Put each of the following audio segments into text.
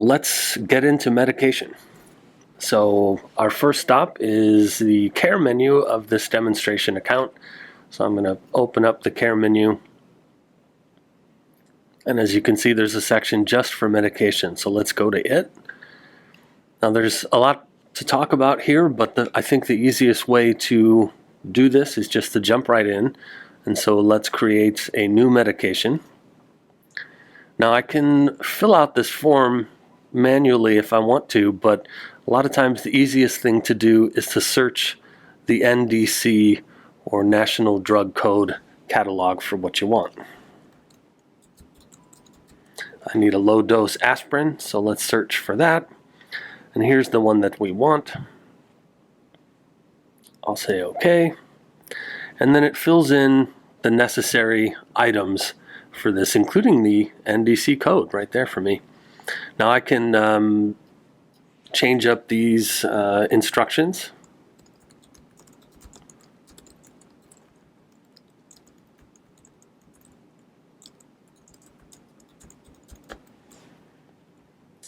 Let's get into medication. So our first stop is the care menu of this demonstration account. So I'm going to open up the care menu. And as you can see, there's a section just for medication. So let's go to it. Now there's a lot to talk about here, but I think the easiest way to do this is just to jump right in. And so let's create a new medication. Now I can fill out this form manually if I want to, but a lot of times the easiest thing to do is to search the NDC or National Drug Code catalog for what you want. I need a low dose aspirin, so let's search for that. And here's the one that we want. I'll say OK. And then it fills in the necessary items for this, including the NDC code right there for me. Now I can change up these instructions.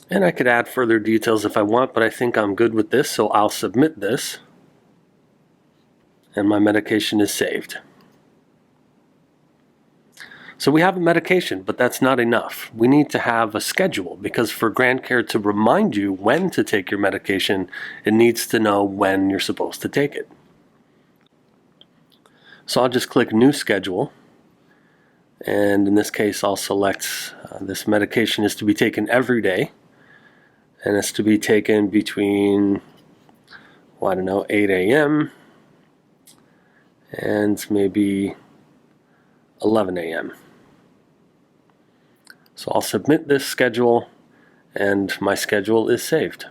And I could add further details if I want, but I think I'm good with this, so I'll submit this. And my medication is saved. So we have a medication, but that's not enough. We need to have a schedule, because for GrandCare to remind you when to take your medication, it needs to know when you're supposed to take it. So I'll just click New Schedule. And in this case, I'll select this medication is to be taken every day. And it's to be taken between, well, I don't know, 8 a.m. and maybe 11 a.m. So I'll submit this schedule, and my schedule is saved.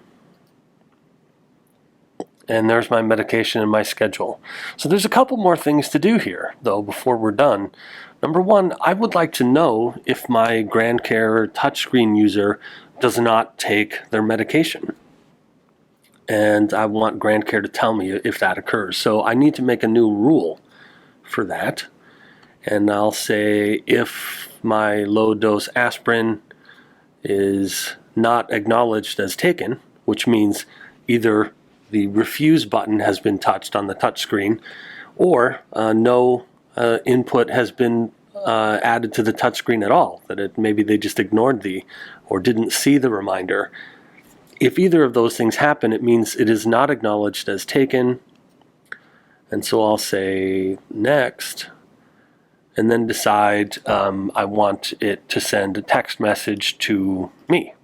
And there's my medication and my schedule. So there's a couple more things to do here, though, before we're done. Number one, I would like to know if my GrandCare touchscreen user does not take their medication. And I want GrandCare to tell me if that occurs. So I need to make a new rule for that. And I'll say if my low dose aspirin is not acknowledged as taken, which means either the refuse button has been touched on the touchscreen, or no input has been added to the touchscreen at all, that maybe they just ignored or didn't see the reminder. If either of those things happen, it means it is not acknowledged as taken. And so I'll say next, and then decide I want it to send a text message to me.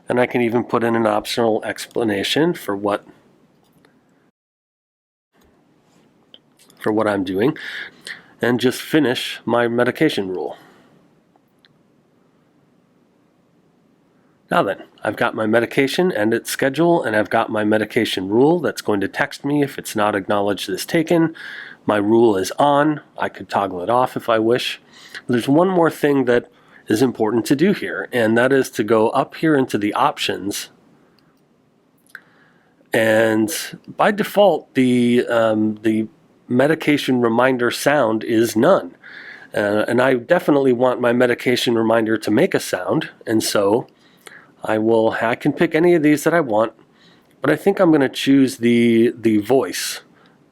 And I can even put in an optional explanation for what I'm doing, and just finish my medication rule. Now then, I've got my medication and its schedule, and I've got my medication rule that's going to text me if it's not acknowledged as taken. My rule is on. I could toggle it off if I wish. There's one more thing that is important to do here, and that is to go up here into the options. And by default, the medication reminder sound is none. And I definitely want my medication reminder to make a sound, and so I can pick any of these that I want, but I think I'm going to choose the voice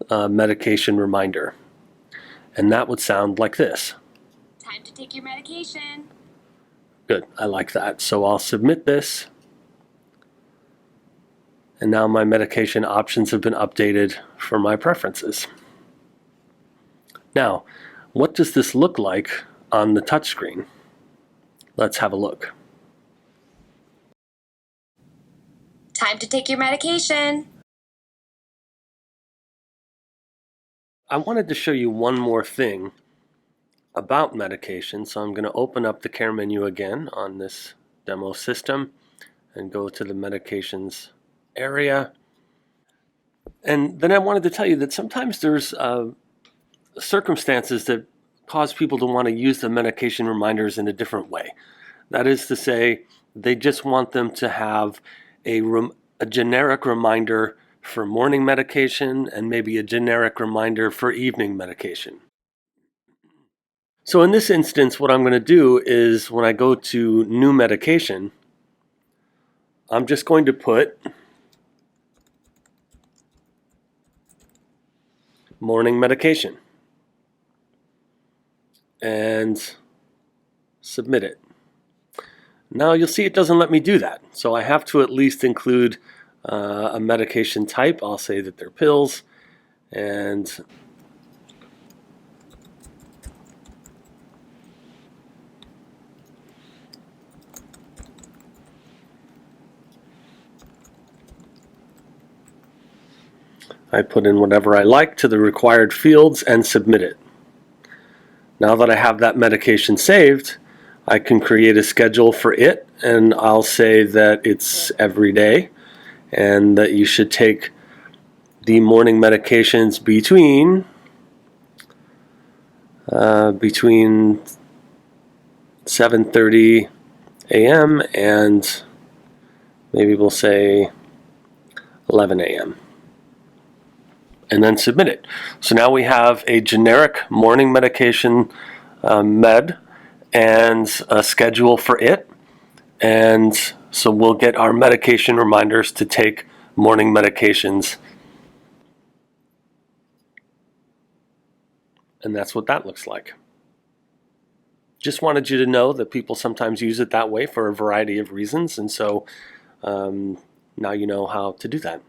medication reminder, and that would sound like this. Time to take your medication. Good, I like that. So I'll submit this, and now my medication options have been updated for my preferences. Now, what does this look like on the touchscreen? Let's have a look. Time to take your medication. I wanted to show you one more thing about medication, so I'm going to open up the care menu again on this demo system and go to the medications area. And then I wanted to tell you that sometimes there's circumstances that cause people to want to use the medication reminders in a different way. That is to say, they just want them to have a generic reminder for morning medication and maybe a generic reminder for evening medication. So in this instance, what I'm going to do is when I go to new medication, I'm just going to put morning medication and submit it. Now you'll see it doesn't let me do that. So I have to at least include a medication type. I'll say that they're pills, and I put in whatever I like to the required fields and submit it. Now that I have that medication saved, I can create a schedule for it, and I'll say that it's every day and that you should take the morning medications between 7:30 a.m. and maybe we'll say 11 a.m. and then submit it. So now we have a generic morning medication med and a schedule for it, and so we'll get our medication reminders to take morning medications, and that's what that looks like. Just wanted you to know that people sometimes use it that way for a variety of reasons, and so now you know how to do that.